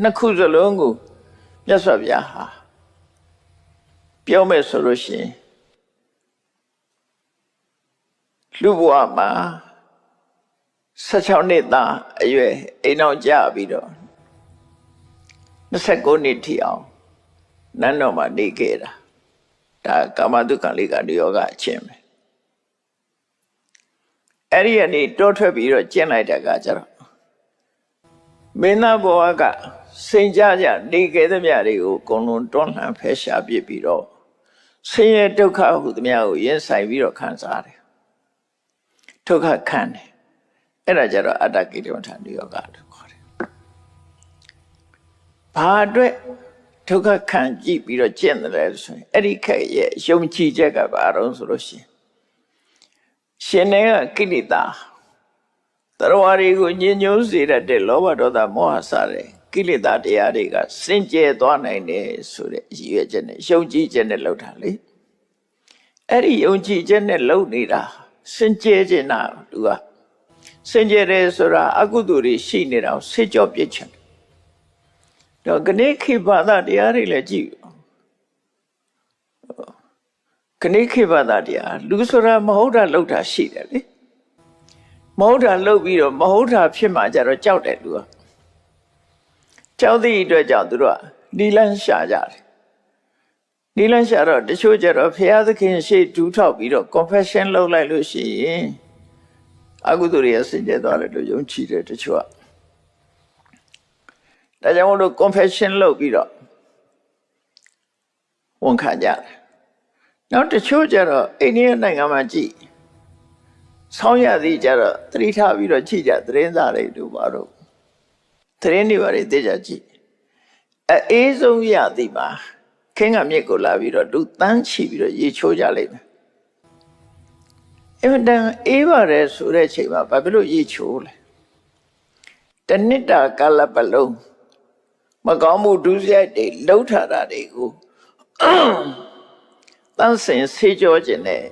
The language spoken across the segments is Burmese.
နှစ်ခုစလုံးကိုမြတ်စွာဘုရားဟာပြောမယ်ဆိုလို့ရှိရင်လူဘဝမှာ16နှစ်သားအရွယ်အိမ်အောင်ကြပြီးတော့29နှစ်ထိအောင်နန်းတော်မှာနေခဲ့တာဒါကာမတုခံလေးကယောဂအချင်းပဲအဲ့ဒီကနေတောထွက်ပြီးတော့ကျင့်လိုက်တဲ့အခါကျတော့မင်းသားဘဝကစိန်ကြကြနေခဲ့သမျှတွေကိုအကုန်လုံးတွန်းလှန်ဖယ်ရှားပြစ်ပြီးတော့ဆင်းရဲဒုက္ခဟုသမျှကိုရင်ဆိုင်ပြီးတော့ခံစားတယ်ဒုက္ခခံတယ်အဲ့ဒါကြတော့အတ္တကိလေသာယောဂလို့ခေါ်တယ်ဘာအတွက်ဒုက္ခခံကြည့်ပြီးတော့ကျင့်တယ်လဲဆိုရင်အဲ့ဒီခက်ရဲ့ယုံကြည်ချက်ကဘာတော့ဆိုလို့ရှိရင်ရှင်နေကကိလေသာတရားတွေကိုညှဉ်းညူးစေတတ်တဲ့လောဘဒေါသမောဟစတဲ့ကိလေသာတရားတွေကစင်ကြယ်သွားနိုင်တယ်ဆိုတဲ့အရည်အချက်နဲ့ယုံကြည်ချက်နဲ့လှုပ်တာလေအဲ့ဒီယုံကြည်ချက်နဲ့လှုပ်နေတာစင်ကြယ်ခြင်းနာသူကစင်ကြယ်တယ်ဆိုတာအကုသိုလ်တွေရှိနေတာကိုဆေးကြောပြစ်ချင်တော့ခဏခိဘာသာတရားတွေလည်းကြည့်ခဏခိဘာသာတရားလူဆိုတာမဟုတ်တာလှုပ်တာရှိတယ်လေမဟုတ်တာလှုပ်ပြီးတော့မဟုတ်တာဖြစ်မှကြတော့ကြောက်တယ်လူကကြောက်သည့်အတွက်ကြောင့်သူတို့ကနီလန်းရှာကြတယ်နီလန်းရှာတော့တချို့ကျတော့ဘုရားသခင်ရှေ့ဒူးထောက်ပြီးတော့ confession လုပ်လိုက်လို့ရှိရင်အကုသိုလ်တွေဆင်ကျဲသွားတယ်လို့ယုံကြည်တယ်တချို့ကဒါကြောင့်မို့လို့ confession လုပ်ပြီးတော့ဝန်ခံကြတယ်နောက်တချို့ကျတော့အိန္ဒိယနိုင်ငံမှာကြည့်ဆောင်းရသည်ကျတော့သတိထားပြီးတော့ကြည့်ကြသတင်းစာတွေတို့ဘာလို့သတင်းတွေဘာတွေသိကြကြည့်အေးဆုံးရသည်မှာခင်းကမြစ်ကိုလာပြီးတော့လူတန်းချီပြီးတော့ရေချိုးကြလိမ့်မယ်အမှန်တန်အေးပါတယ်ဆိုတဲ့ချိန်မှာဘာဖြစ်လို့ရေချိုးလဲတနစ်တာကာလပတ်လုံးမကောင်းမှုဒုစရိုက်တွေလှုပ်ထားတာတွေကိုတန်းစင်ဆေးကြောခြင်းနဲ့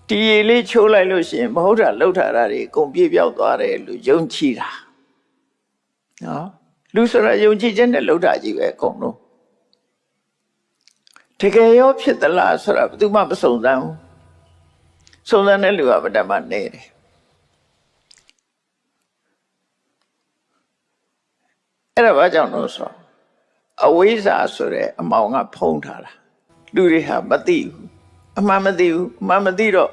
ဒီရေလေးချိုးလိုက်လို့ရှိရင်မဟုတ်တာလှုပ်ထားတာတွေအကုန်ပြေပြောက်သွားတယ်လို့ယုံကြည်တာနော်လူဆိုတာယုံကြည်ခြင်းနဲ့လှုပ်တာကြီးပဲအကုန်လုံးတကယ်ရောဖြစ်သလားဆိုတာဘယ်သူမှမစုံစမ်းဘူးစုံစမ်းတဲ့လူကဗဒ္ဓမနေတယ်အဲ့ဒါဘာကြောင့်လို့ဆိုအဝိဇ္ဇာဆိုတဲ့အမောင်ကဖုံးထားတာလူတွေဟာမသိဘူးအမှန်မသိဘူးအမှန်မသိတော့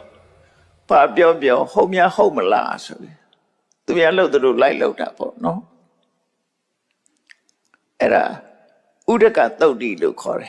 ဘာပြောဟုတ်များဟုတ်မလားဆိုပြီးသူများလှုပ်သူတို့လိုက်လှုပ်တာပေါ့နော်အဲ့ဒါဥဒကသုတ်တိလို့ခေါ်တယ်